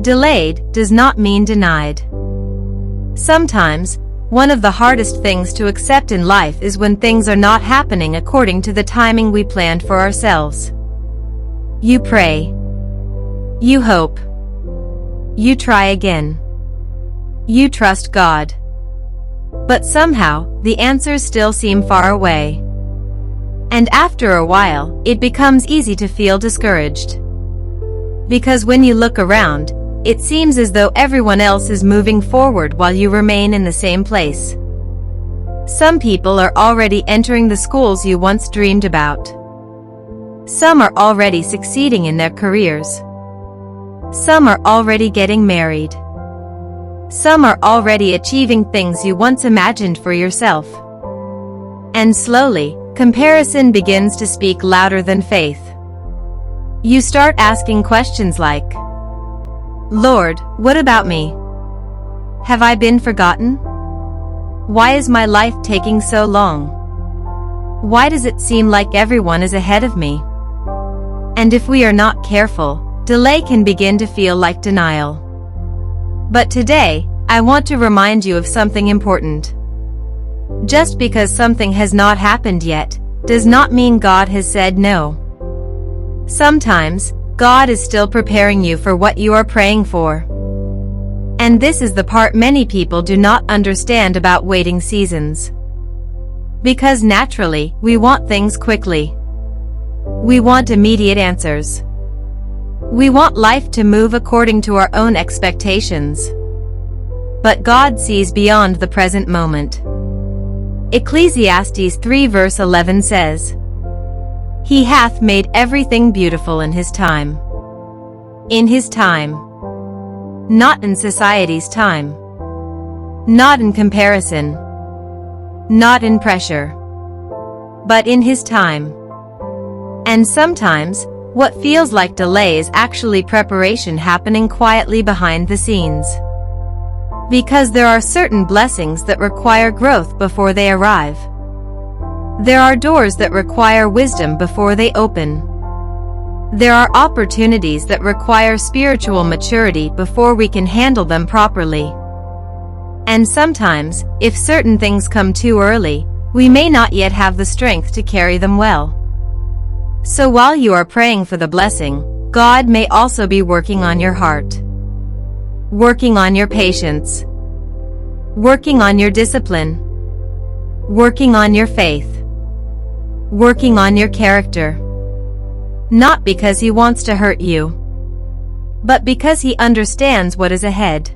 Delayed does not mean denied. Sometimes, one of the hardest things to accept in life is when things are not happening according to the timing we planned for ourselves. You pray. You hope. You try again. You trust God. But somehow, the answers still seem far away. And after a while, it becomes easy to feel discouraged. Because when you look around, it seems as though everyone else is moving forward while you remain in the same place. Some people are already entering the schools you once dreamed about. Some are already succeeding in their careers. Some are already getting married. Some are already achieving things you once imagined for yourself. And slowly, comparison begins to speak louder than faith. You start asking questions like, Lord, what about me? Have I been forgotten? Why is my life taking so long? Why does it seem like everyone is ahead of me? And if we are not careful, delay can begin to feel like denial. But today, I want to remind you of something important. Just because something has not happened yet, does not mean God has said no. Sometimes, God is still preparing you for what you are praying for. And this is the part many people do not understand about waiting seasons. Because naturally, we want things quickly. We want immediate answers. We want life to move according to our own expectations. But God sees beyond the present moment. Ecclesiastes 3 verse 11 says, He hath made everything beautiful in His time. In His time. Not in society's time. Not in comparison. Not in pressure. But in His time. And sometimes, what feels like delay is actually preparation happening quietly behind the scenes. Because there are certain blessings that require growth before they arrive. There are doors that require wisdom before they open. There are opportunities that require spiritual maturity before we can handle them properly. And sometimes, if certain things come too early, we may not yet have the strength to carry them well. So while you are praying for the blessing, God may also be working on your heart. Working on your patience. Working on your discipline. Working on your faith. Working on your character. Not because He wants to hurt you, but because He understands what is ahead.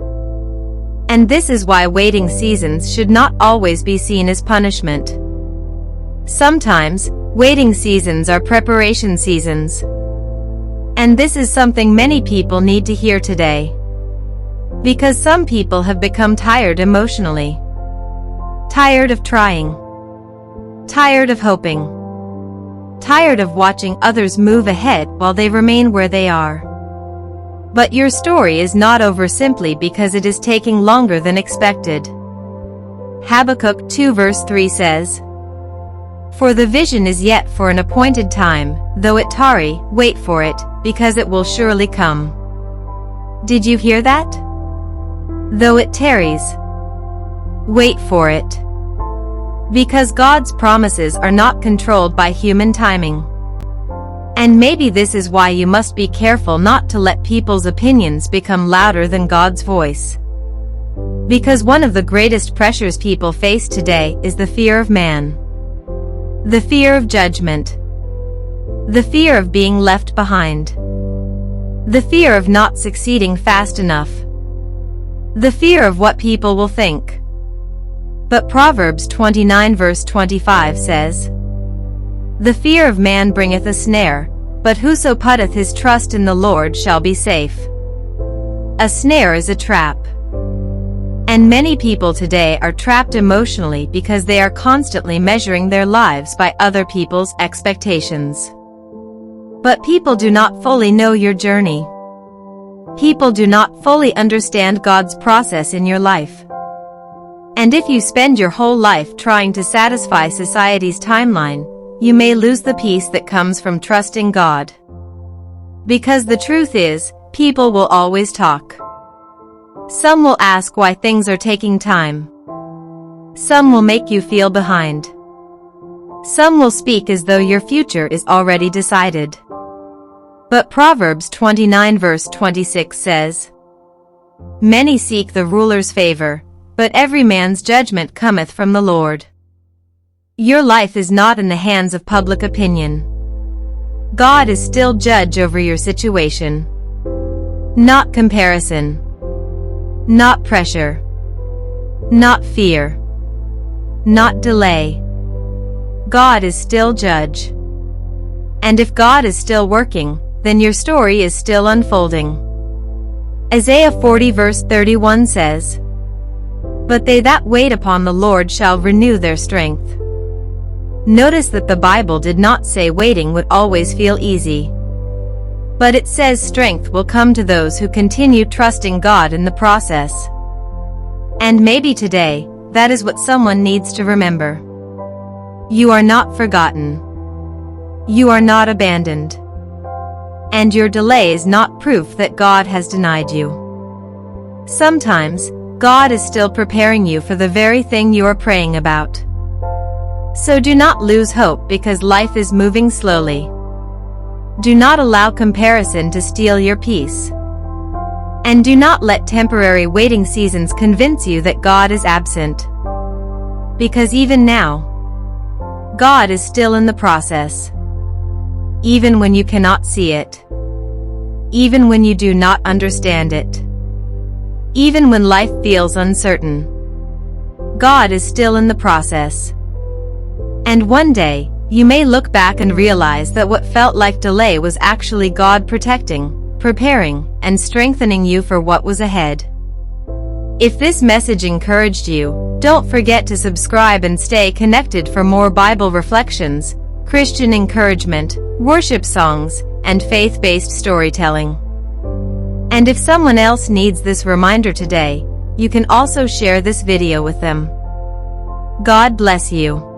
And this is why waiting seasons should not always be seen as punishment. Sometimes, waiting seasons are preparation seasons. And this is something many people need to hear today. Because some people have become tired emotionally. Tired of trying. Tired of hoping. Tired of watching others move ahead while they remain where they are. But your story is not over simply because it is taking longer than expected. Habakkuk 2 verse 3 says, For the vision is yet for an appointed time, though it tarry, wait for it, because it will surely come. Did you hear that? Though it tarries, wait for it. Because God's promises are not controlled by human timing. And maybe this is why you must be careful not to let people's opinions become louder than God's voice. Because one of the greatest pressures people face today is the fear of man. The fear of judgment. The fear of being left behind. The fear of not succeeding fast enough. The fear of what people will think. But Proverbs 29 verse 25 says, The fear of man bringeth a snare, but whoso putteth his trust in the Lord shall be safe. A snare is a trap. And many people today are trapped emotionally because they are constantly measuring their lives by other people's expectations. But people do not fully know your journey. People do not fully understand God's process in your life. And if you spend your whole life trying to satisfy society's timeline, you may lose the peace that comes from trusting God. Because the truth is, People will always talk. Some will ask why things are taking time. Some will make you feel behind. Some will speak as though your future is already decided. But Proverbs 29 verse 26 says, "Many seek the ruler's favor, but every man's judgment cometh from the Lord." Your life is not in the hands of public opinion. God is still judge over your situation. Not comparison. Not pressure. Not fear. Not delay. God is still judge. And if God is still working, then your story is still unfolding. Isaiah 40 verse 31 says, "But they that wait upon the Lord shall renew their strength." Notice that the Bible did not say waiting would always feel easy. But it says strength will come to those who continue trusting God in the process. And maybe today, that is what someone needs to remember. You are not forgotten. You are not abandoned. And your delay is not proof that God has denied you. Sometimes, God is still preparing you for the very thing you are praying about. So do not lose hope because life is moving slowly. Do not allow comparison to steal your peace. And do not let temporary waiting seasons convince you that God is absent. Because even now, God is still in the process. Even when you cannot see it. Even when you do not understand it. Even when life feels uncertain. God is still in the process. And one day, you may look back and realize that what felt like delay was actually God protecting, preparing, and strengthening you for what was ahead. If this message encouraged you, don't forget to subscribe and stay connected for more Bible reflections, Christian encouragement, worship songs, and faith-based storytelling. And if someone else needs this reminder today, you can also share this video with them. God bless you.